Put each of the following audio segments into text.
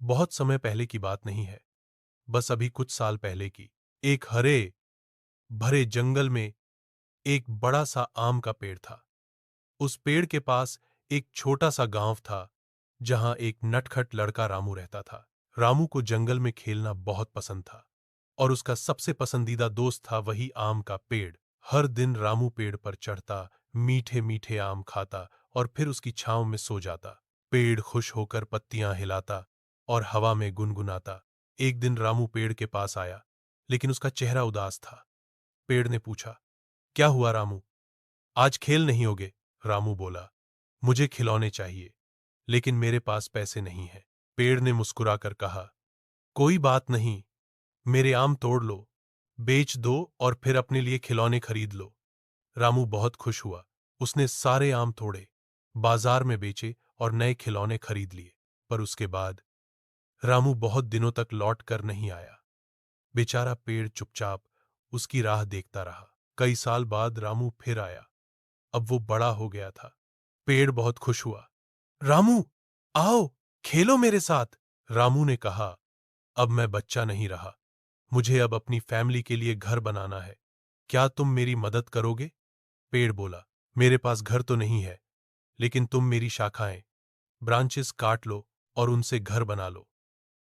बहुत समय पहले की बात नहीं है, बस अभी कुछ साल पहले की। एक हरे भरे जंगल में एक बड़ा सा आम का पेड़ था। उस पेड़ के पास एक छोटा सा गांव था, जहां एक नटखट लड़का रामू रहता था। रामू को जंगल में खेलना बहुत पसंद था और उसका सबसे पसंदीदा दोस्त था वही आम का पेड़। हर दिन रामू पेड़ पर चढ़ता, मीठे मीठे आम खाता और फिर उसकी छांव में सो जाता। पेड़ खुश होकर पत्तियां हिलाता और हवा में गुनगुनाता। एक दिन रामू पेड़ के पास आया, लेकिन उसका चेहरा उदास था। पेड़ ने पूछा, क्या हुआ रामू? आज खेल नहीं होगे? रामू बोला, मुझे खिलौने चाहिए, लेकिन मेरे पास पैसे नहीं है। पेड़ ने मुस्कुराकर कहा, कोई बात नहीं, मेरे आम तोड़ लो, बेच दो और फिर अपने लिए खिलौने खरीद लो। रामू बहुत खुश हुआ। उसने सारे आम तोड़े, बाजार में बेचे और नए खिलौने खरीद लिए। पर उसके बाद रामू बहुत दिनों तक लौट कर नहीं आया। बेचारा पेड़ चुपचाप उसकी राह देखता रहा। कई साल बाद रामू फिर आया। अब वो बड़ा हो गया था। पेड़ बहुत खुश हुआ। रामू, आओ, खेलो मेरे साथ। रामू ने कहा, अब मैं बच्चा नहीं रहा, मुझे अब अपनी फैमिली के लिए घर बनाना है। क्या तुम मेरी मदद करोगे? पेड़ बोला, मेरे पास घर तो नहीं है, लेकिन तुम मेरी शाखाएं, ब्रांचेस काट लो और उनसे घर बना लो।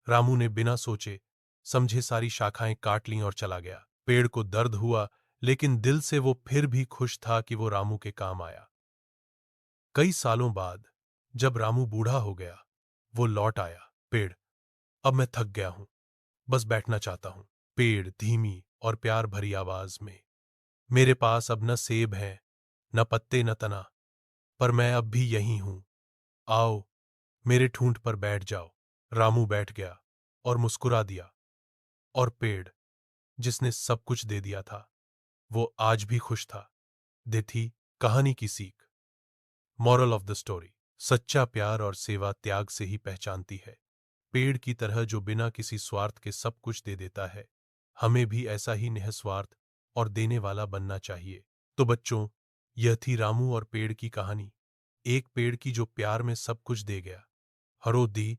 रामू ने बिना सोचे समझे सारी शाखाएं काट लीं और चला गया। पेड़ को दर्द हुआ, लेकिन दिल से वो फिर भी खुश था कि वो रामू के काम आया। कई सालों बाद जब रामू बूढ़ा हो गया, वो लौट आया। पेड़, अब मैं थक गया हूं, बस बैठना चाहता हूं। पेड़ धीमी और प्यार भरी आवाज में, मेरे पास अब न सेब है, न पत्ते, न तना, पर मैं अब भी यही हूं। आओ, मेरे ठूंठ पर बैठ जाओ। रामू बैठ गया और मुस्कुरा दिया। और पेड़, जिसने सब कुछ दे दिया था, वो आज भी खुश था। दे थी कहानी की सीख। मॉरल ऑफ द स्टोरी, सच्चा प्यार और सेवा त्याग से ही पहचानती है। पेड़ की तरह जो बिना किसी स्वार्थ के सब कुछ दे देता है, हमें भी ऐसा ही निस्वार्थ और देने वाला बनना चाहिए। तो बच्चों, यह थी रामू और पेड़ की कहानी। एक पेड़ की जो प्यार में सब कुछ दे गया। हरो दी